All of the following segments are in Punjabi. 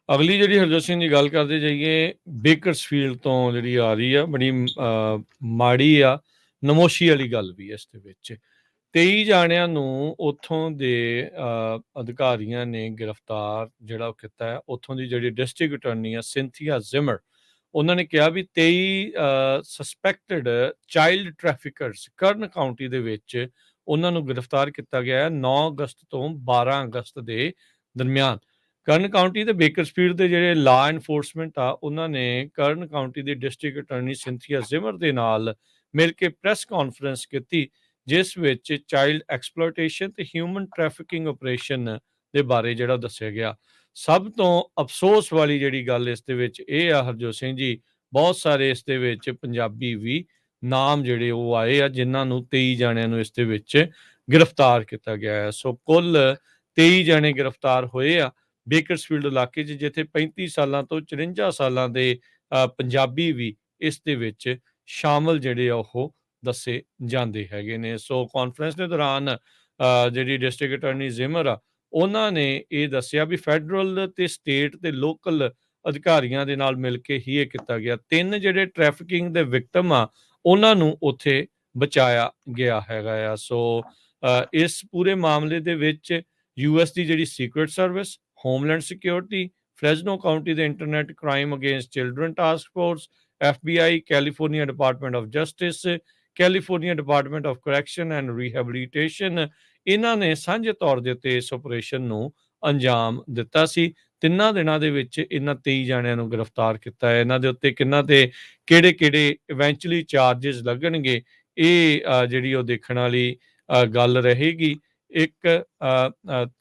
ਅਗਲੀ ਜਿਹੜੀ ਹਰਜੋਤ ਸਿੰਘ ਦੀ ਗੱਲ ਕਰਦੇ ਜਾਈਏ, ਬੇਕਰਸਫੀਲਡ ਤੋਂ ਜਿਹੜੀ ਆ ਰਹੀ ਆ, ਬੜੀ ਮਾੜੀ ਆ, ਨਮੋਸ਼ੀ ਵਾਲੀ ਗੱਲ ਵੀ ਇਸ ਦੇ ਵਿੱਚ। 23 ਜਾਣਿਆਂ ਨੂੰ ਉੱਥੋਂ ਦੇ ਅਧਿਕਾਰੀਆਂ ਨੇ ਗ੍ਰਿਫਤਾਰ ਜਿਹੜਾ ਕੀਤਾ ਹੈ। ਉੱਥੋਂ ਦੀ ਜਿਹੜੀ ਡਿਸਟ੍ਰਿਕਟ ਅਟਾਰਨੀ ਆ ਸਿੰਥੀਆ ਜ਼ਿਮਰ, ਉਹਨਾਂ ਨੇ ਕਿਹਾ ਵੀ 23 ਸਸਪੈਕਟਡ ਚਾਈਲਡ ਟ੍ਰੈਫਿਕਰਸ ਕਰਨ ਕਾਊਂਟੀ ਦੇ ਵਿੱਚ ਉਹਨਾਂ ਨੂੰ ਗ੍ਰਿਫਤਾਰ ਕੀਤਾ ਗਿਆ ਹੈ 9 ਅਗਸਤ ਤੋਂ 12 ਅਗਸਤ ਦੇ ਦਰਮਿਆਨ। ਕਰਨ ਕਾਊਂਟੀ ਤੇ ਬੇਕਰਸਫੀਲਡ ਦੇ ਜਿਹੜੇ ਲਾ ਐਨਫੋਰਸਮੈਂਟ ਆ, ਉਹਨਾਂ ਨੇ ਕਰਨ ਕਾਊਂਟੀ ਦੀ ਡਿਸਟ੍ਰਿਕਟ ਅਟਾਰਨੀ ਸਿੰਥੀਆ ਜ਼ਿਮਰ ਦੇ ਨਾਲ ਮਿਲ ਕੇ ਪ੍ਰੈਸ ਕਾਨਫਰੰਸ ਕੀਤੀ, ਜਿਸ ਵਿੱਚ ਚਾਈਲਡ ਐਕਸਪਲੋਇਟੇਸ਼ਨ ਤੇ ਹਿਊਮਨ ਟ੍ਰੈਫਿਕਿੰਗ ਆਪਰੇਸ਼ਨ ਦੇ ਬਾਰੇ ਜਿਹੜਾ ਦੱਸਿਆ ਗਿਆ। ਸਭ ਤੋਂ ਅਫਸੋਸ ਵਾਲੀ ਜਿਹੜੀ ਗੱਲ ਇਸ ਦੇ ਵਿੱਚ ਇਹ ਆ ਹਰਜੋਤ ਸਿੰਘ ਜੀ, ਬਹੁਤ ਸਾਰੇ ਇਸ ਦੇ ਵਿੱਚ ਪੰਜਾਬੀ ਵੀ ਨਾਮ ਜਿਹੜੇ ਉਹ ਆਏ ਆ, ਜਿਨ੍ਹਾਂ ਨੂੰ 23 ਜਾਣਿਆਂ ਨੂੰ ਇਸ ਦੇ ਵਿੱਚ ਗ੍ਰਿਫਤਾਰ ਕੀਤਾ ਗਿਆ ਹੈ। ਸੋ ਕੁੱਲ 23 ਜਾਣੇ ਗ੍ਰਿਫਤਾਰ ਹੋਏ ਆ ਬੇਕਰਸਫੀਲਡ ਇਲਾਕੇ 'ਚ, ਜਿੱਥੇ 35 ਸਾਲਾਂ ਤੋਂ 54 ਸਾਲਾਂ ਦੇ ਪੰਜਾਬੀ ਵੀ ਇਸ ਦੇ ਵਿੱਚ ਸ਼ਾਮਲ ਜਿਹੜੇ ਆ ਉਹ ਦੱਸੇ ਜਾਂਦੇ ਹੈਗੇ ਨੇ। ਸੋ ਕਾਨਫਰੰਸ ਦੇ ਦੌਰਾਨ ਜਿਹੜੀ ਡਿਸਟ੍ਰਿਕਟ ਅਟਾਰਨੀ ਜ਼ਿਮਰ ਆ, ਉਹਨਾਂ ਨੇ ਇਹ ਦੱਸਿਆ ਵੀ ਫੈਡਰਲ ਤੇ ਸਟੇਟ ਤੇ ਲੋਕਲ ਅਧਿਕਾਰੀਆਂ ਦੇ ਨਾਲ ਮਿਲ ਕੇ ਹੀ ਇਹ ਕੀਤਾ ਗਿਆ। 3 ਜਿਹੜੇ ਟ੍ਰੈਫਿਕਿੰਗ ਦੇ ਵਿਕਟਮ ਆ, ਉਹਨਾਂ ਨੂੰ ਉੱਥੇ ਬਚਾਇਆ ਗਿਆ ਹੈਗਾ ਆ। ਸੋ ਇਸ ਪੂਰੇ ਮਾਮਲੇ ਦੇ ਵਿੱਚ US ਦੀ ਜਿਹੜੀ Secret Service, Homeland Security, Fresno County ਦੇ Internet Crime Against Children Task Force, FBI, California Department of Justice, California Department of Correction and Rehabilitation, ਇਹਨਾਂ ਨੇ ਸਾਂਝੇ ਤੌਰ ਦੇ ਉੱਤੇ ਇਸ ਆਪਰੇਸ਼ਨ ਨੂੰ ਅੰਜਾਮ ਦਿੱਤਾ ਸੀ। 3 ਦਿਨਾਂ ਦੇ ਵਿੱਚ ਇਹਨਾਂ 23 ਜਾਣਿਆਂ ਨੂੰ ਗ੍ਰਿਫਤਾਰ ਕੀਤਾ ਹੈ। ਇਹਨਾਂ ਦੇ ਉੱਤੇ ਕਿਹਨਾਂ ਤੇ ਕਿਹੜੇ ਇਵੈਂਚੁਅਲੀ ਚਾਰਜਸ ਲੱਗਣਗੇ, ਇਹ ਜਿਹੜੀ ਉਹ ਦੇਖਣ ਵਾਲੀ ਗੱਲ ਰਹੇਗੀ। ਇੱਕ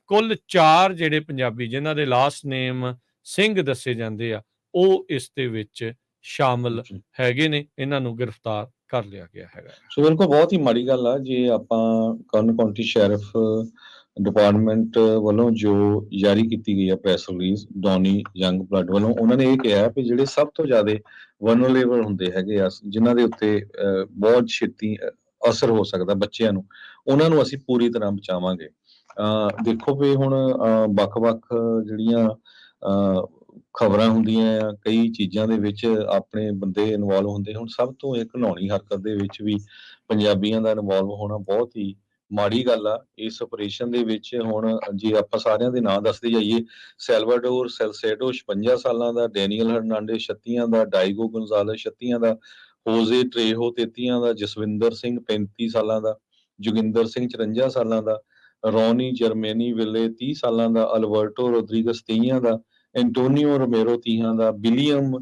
ਕੁੱਲ 4 ਜਿਹੜੇ ਪੰਜਾਬੀ ਜਿਨ੍ਹਾਂ ਦੇ ਲਾਸਟ ਨੇਮ ਸਿੰਘ ਦੱਸੇ ਜਾਂਦੇ ਆ, ਉਹ ਇਸ ਦੇ ਵਿੱਚ ਸ਼ਾਮਲ ਹੈਗੇ ਨੇ। ਇਹਨਾਂ ਨੂੰ ਗ੍ਰਿਫਤਾਰ ਕਰ ਲਿਆ ਗਿਆ ਹੈਗਾ। ਸੋ ਬਿਲਕੁਲ ਬਹੁਤ ਹੀ ਮਾੜੀ ਗੱਲ ਆ ਜੇ ਆਪਾਂ ਕਰਨ ਕਾਊਂਟੀ ਸ਼ੈਰਿਫ ਡਿਪਾਰਟਮੈਂਟ ਵੱਲੋਂ ਜੋ ਜਾਰੀ ਕੀਤੀ ਗਈ ਹੈ ਪ੍ਰੈਸ ਰਿਲੀਜ਼ ਡੌਨੀ ਯੰਗ ਬਲੱਡ ਵੱਲੋਂ, ਉਹਨਾਂ ਨੇ ਇਹ ਕਿਹਾ ਕਿ ਜਿਹੜੇ ਸਭ ਤੋਂ ਜ਼ਿਆਦਾ ਵਨਰੇਬਲ ਹੁੰਦੇ ਹੈਗੇ ਆ, ਜਿਨ੍ਹਾਂ ਦੇ ਉੱਤੇ ਬਹੁਤ ਛੇਤੀ ਅਸਰ ਹੋ ਸਕਦਾ ਬੱਚਿਆਂ ਨੂੰ, ਉਹਨਾਂ ਨੂੰ ਅਸੀਂ ਪੂਰੀ ਤਰ੍ਹਾਂ ਬਚਾਵਾਂਗੇ। ਦੇਖੋ ਵੀ ਹੁਣ ਵੱਖ-ਵੱਖ ਜਿਹੜੀਆਂ ਖਬਰਾਂ ਹੁੰਦੀਆਂ ਆ, ਕਈ ਚੀਜ਼ਾਂ ਦੇ ਵਿੱਚ ਆਪਣੇ ਬੰਦੇ ਇਨਵੋਲਵ ਹੁੰਦੇ। ਹੁਣ ਸਭ ਤੋਂ ਇੱਕ ਘਿਨਾਉਣੀ ਹਰਕਤ ਦੇ ਵਿੱਚ ਵੀ ਪੰਜਾਬੀਆਂ ਦਾ ਇਨਵੋਲਵ ਹੋਣਾ ਬਹੁਤ ਹੀ ਮਾੜੀ ਗੱਲ ਆ। ਇਸ ਆਪਰੇਸ਼ਨ ਦੇ ਵਿੱਚ ਹੁਣ ਜੇ ਆਪਾਂ ਸਾਰਿਆਂ ਦੇ ਨਾਂ ਦੱਸਦੇ ਜਾਈਏ, ਸੈਲਵਾਡੋਰ ਸੈਲਸੇਡੋ 56 ਸਾਲਾਂ ਦਾ, ਡੈਨੀਅਲ ਹਰਨਾਂਡez 36 ਦਾ, ਡਾਈਗੋ ਗੋਨਜ਼ਾਲਸ 36 ਦਾ, ਹੋਜ਼ੇ ਟ੍ਰੇਹੋ 33 ਦਾ, ਜਸਵਿੰਦਰ ਸਿੰਘ 35 ਸਾਲਾਂ ਦਾ, ਜੋਗਿੰਦਰ ਸਿੰਘ 54 ਸਾਲਾਂ ਦਾ, ਰੌਨੀ ਜਰਮੈਨੀ ਵਿਲੇ 30 ਸਾਲਾਂ ਦਾ, ਅਲਬਰਟੋ ਰੋਦਰੀਗਸ 23 ਦਾ, ਐਂਟੋਨੀਓ ਰੋਮੇਰੋ 30 ਦਾ, ਵਿਲੀਅਮ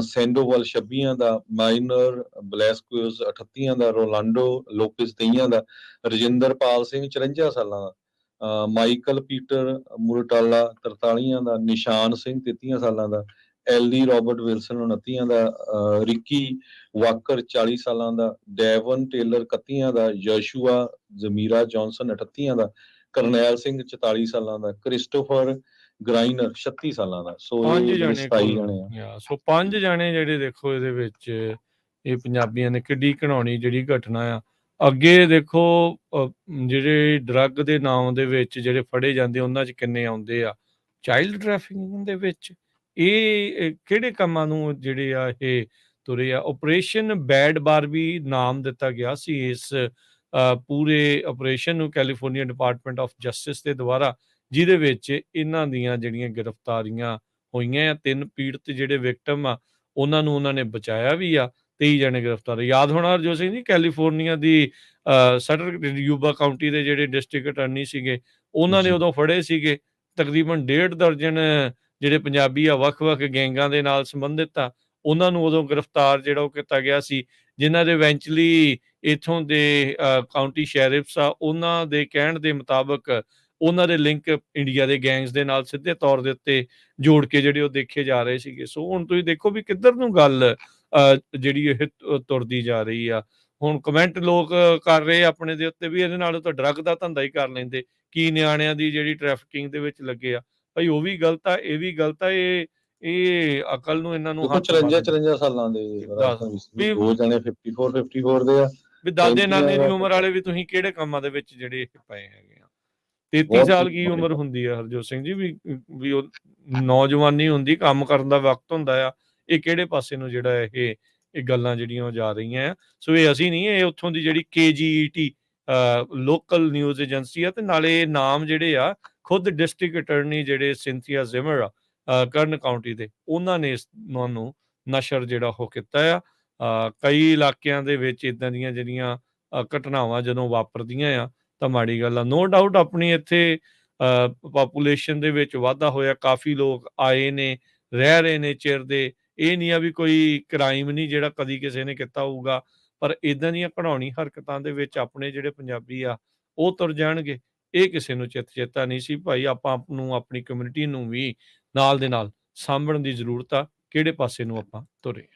ਸੈਂਡੋਵਲ 26 ਦਾ, ਮਾਈਨਰ ਬਲੈਸਕੁਇਸ 38 ਦਾ, ਰੋਲਾਂਡੋ ਲੋਪਿਸ 23 ਦਾ, ਰਜਿੰਦਰਪਾਲ ਸਿੰਘ 54 ਸਾਲਾਂ ਦਾ, ਮਾਈਕਲ ਪੀਟਰ ਮੁਰਟਾਲਾ 43 ਦਾ, ਨਿਸ਼ਾਨ ਸਿੰਘ 33 ਸਾਲਾਂ ਦਾ, ਐਲੀ ਰੋਬਰਟ ਵਿਲਸਨ 29 ਦਾ, ਰਿੱਕੀ ਵਾਕਰ 40 ਸਾਲਾਂ ਦਾ, ਡੈਵਨ ਟੇਲਰ 31 ਦਾ, ਯਸ਼ੂਆ ਜ਼ਮੀਰਾ ਜੌਨਸਨ 38 ਦਾ, ਕਰਨੈਲ ਸਿੰਘ 44 ਸਾਲਾਂ ਦਾ, ਕ੍ਰਿਸਟੋਫਰ ਗ੍ਰਾਈਨਰ 36 ਸਾਲਾਂ ਦਾ। ਸੋ 5 ਇਹ ਜਾਣੇ 27 ਜਾਣੇ ਆ। ਸੋ 5 ਜਾਣੇ ਜਿਹੜੇ ਦੇਖੋ ਇਹਦੇ ਵਿੱਚ ਇਹ ਪੰਜਾਬੀਆਂ ਨੇ ਕਿੱਡੀ ਘਿਨਾਉਣੀ ਜਿਹੜੀ ਘਟਨਾ ਆ। ਅੱਗੇ ਦੇਖੋ ਜਿਹੜੇ ਡਰੱਗ ਦੇ ਨਾਮ ਦੇ ਵਿੱਚ ਜਿਹੜੇ ਫੜੇ ਜਾਂਦੇ, ਉਹਨਾਂ 'ਚ ਕਿੰਨੇ ਆਉਂਦੇ ਆ ਚਾਈਲਡ ਟ੍ਰੈਫਿਕਿੰਗ ਦੇ ਵਿੱਚ। ਇਹ ਕਿਹੜੇ ਕੰਮਾਂ ਨੂੰ ਜਿਹੜੇ ਆ ਇਹ ਤੁਰੇ ਆ। ਆਪਰੇਸ਼ਨ ਬੈਡ ਬਾਰਬੀ ਨਾਮ ਦਿੱਤਾ ਗਿਆ ਸੀ ਇਸ ਪੂਰੇ ਆਪਰੇਸ਼ਨ ਨੂੰ ਕੈਲੀਫੋਰਨੀਆ ਡਿਪਾਰਟਮੈਂਟ ਆਫ ਜਸਟਿਸ ਦੇ ਦੁਆਰਾ, ਜਿਹਦੇ ਵਿੱਚ ਇਹਨਾਂ ਦੀਆਂ ਜਿਹੜੀਆਂ ਗ੍ਰਿਫਤਾਰੀਆਂ ਹੋਈਆਂ ਆ। 3 ਪੀੜਤ ਜਿਹੜੇ ਵਿਕਟਮ ਆ, ਉਹਨਾਂ ਨੂੰ ਉਹਨਾਂ ਨੇ ਬਚਾਇਆ ਵੀ ਆ। 23 ਜਣੇ ਗ੍ਰਿਫਤਾਰ। ਯਾਦ ਹੋਣਾ ਹਰਜੋਤ ਸਿੰਘ ਜੀ, ਕੈਲੀਫੋਰਨੀਆ ਦੀ ਸਟਰ ਯੂਬਾ ਕਾਊਂਟੀ ਦੇ ਜਿਹੜੇ ਡਿਸਟ੍ਰਿਕਟ ਅਟਾਰਨੀ ਸੀਗੇ, ਉਹਨਾਂ ਨੇ ਉਦੋਂ ਫੜੇ ਸੀਗੇ ਤਕਰੀਬਨ 1.5 ਦਰਜਨ ਜਿਹੜੇ ਪੰਜਾਬੀ ਆ ਵੱਖ-ਵੱਖ ਗੈਂਗਾਂ ਦੇ ਨਾਲ ਸੰਬੰਧਿਤ ਆ। ਉਹਨਾਂ ਨੂੰ ਉਦੋਂ ਗ੍ਰਿਫਤਾਰ ਜਿਹੜਾ ਉਹ ਕੀਤਾ ਗਿਆ ਸੀ, ਜਿਨ੍ਹਾਂ ਦੇ ਇਵੈਂਚੁਅਲੀ ਇੱਥੋਂ ਦੇ ਕਾਊਂਟੀ ਸ਼ੈਰਿਫਸ ਆ, ਉਹਨਾਂ ਦੇ ਕਹਿਣ ਦੇ ਮੁਤਾਬਕ ਉਹਨਾਂ ਦੇ ਲਿੰਕ ਇੰਡੀਆ ਦੇ ਗੈਂਗਸ ਦੇ ਨਾਲ ਸਿੱਧੇ ਤੌਰ ਦੇ ਉੱਤੇ ਜੋੜ ਕੇ ਜਿਹੜੇ ਉਹ ਦੇਖੇ ਜਾ ਰਹੇ ਸੀਗੇ। ਸੋ ਹੁਣ ਤੁਸੀਂ ਦੇਖੋ ਵੀ ਕਿੱਧਰ ਨੂੰ ਗੱਲ ਜਿਹੜੀ ਇਹ ਤੁਰਦੀ ਜਾ ਰਹੀ ਆ। ਹੁਣ ਕਮੈਂਟ ਲੋਕ ਕਰ ਰਹੇ ਆਪਣੇ ਦੇ ਉੱਤੇ ਵੀ ਇਹਦੇ ਨਾਲ ਤਾਂ ਡਰੱਗ ਦਾ ਧੰਦਾ ਹੀ ਕਰ ਲੈਂਦੇ, ਕੀ ਨਿਆਣਿਆਂ ਦੀ ਜਿਹੜੀ ਟ੍ਰੈਫਿਕਿੰਗ ਦੇ ਵਿੱਚ ਲੱਗੇ ਆ। ਭਾਈ ਉਹ ਵੀ ਗਲਤ ਆ, ਇਹ ਵੀ ਗਲਤ ਆ। ਇਹ ਅਕਲ ਨੂੰ ਇਹਨਾਂ ਨੂੰ 54 ਸਾਲਾਂ ਦੇ ਦੋ ਜਣੇ 54 ਦੇ ਆ ਵੀ ਦਾਦੇ ਨਾਨੇ ਦੀ ਉਮਰ ਵਾਲੇ ਵੀ ਤੁਸੀਂ ਕਿਹੜੇ ਕੰਮਾਂ ਦੇ ਵਿੱਚ ਜਿਹੜੇ ਪਏ ਹੈਗੇ ਆ। 33 ਬਹੁਤ ਸਾਲ ਕੁਛ ਕੀ ਮਾੜੇ ਉਮਰ ਕੰਮ। ਹੁੰਦੀ ਆ ਹਰਜੋਤ ਸਿੰਘ ਜੀ, ਵੀ ਉਹ ਨੌਜਵਾਨੀ ਹੁੰਦੀ, ਕੰਮ ਕਰਨ ਦਾ ਵਕਤ ਹੁੰਦਾ ਆ। ਇਹ ਕਿਹੜੇ ਪਾਸੇ ਨੂੰ ਜਿਹੜਾ ਇਹ ਗੱਲਾਂ ਜਿਹੜੀਆਂ ਉਹ ਜਾ ਰਹੀਆਂ ਆ। ਸੋ ਇਹ ਅਸੀਂ ਨਹੀਂ, ਇਹ ਉੱਥੋਂ ਦੀ ਜਿਹੜੀ KGET ਲੋਕਲ ਨਿਊਜ਼ ਏਜੰਸੀ ਆ, ਤੇ ਨਾਲੇ ਇਹ ਨਾਮ ਜਿਹੜੇ ਆ ਖੁਦ ਡਿਸਟ੍ਰਿਕਟ ਅਟਰਨੀ ਜਿਹੜੇ ਸਿੰਥੀਆ ਜ਼ਿਮਰ ਆ ਕਰਨ ਕਾਉਂਟੀ ਦੇ, ਉਹਨਾਂ ਨੇ ਇਸ ਨੂੰ ਨਸ਼ਰ ਜਿਹੜਾ ਉਹ ਕੀਤਾ ਆ। ਕਈ ਇਲਾਕਿਆਂ ਦੇ ਵਿੱਚ ਇਦਾਂ ਦੀਆਂ ਜਿਹੜੀਆਂ ਘਟਨਾਵਾਂ ਜਦੋਂ ਵਾਪਰਦੀਆਂ ਆ ਤਾਂ ਮਾੜੀ ਗੱਲ ਆ। ਨੋ ਡਾਊਟ ਆਪਣੀ ਇੱਥੇ ਪਾਪੂਲੇਸ਼ਨ ਦੇ ਵਿੱਚ ਵਾਧਾ ਹੋਇਆ, ਕਾਫੀ ਲੋਕ ਆਏ ਨੇ, ਰਹਿ ਰਹੇ ਨੇ ਚਿਰ ਦੇ। ਇਹ ਨਹੀਂ ਆ ਵੀ ਕੋਈ ਕ੍ਰਾਈਮ ਨਹੀਂ ਜਿਹੜਾ ਕਦੀ ਕਿਸੇ ਨੇ ਕੀਤਾ ਹੋਊਗਾ, ਪਰ ਇਦਾਂ ਦੀਆਂ ਘਿਨਾਉਣੀ ਹਰਕਤਾਂ ਦੇ ਵਿੱਚ ਆਪਣੇ ਜਿਹੜੇ ਪੰਜਾਬੀ ਆ ਉਹ ਤੁਰ ਜਾਣਗੇ। ਇਹ ਕਿਸੇ ਨੂੰ ਚੇਤਾ ਨਹੀਂ ਸੀ ਭਾਈ, ਆਪਾਂ ਨੂੰ ਆਪਣੀ ਕਮਿਊਨਿਟੀ ਨੂੰ ਵੀ ਨਾਲ ਦੇ ਨਾਲ ਸਾਂਭਣ ਦੀ ਜ਼ਰੂਰਤ ਆ, ਕਿਹੜੇ ਪਾਸੇ ਨੂੰ ਆਪਾਂ ਤੁਰੇ।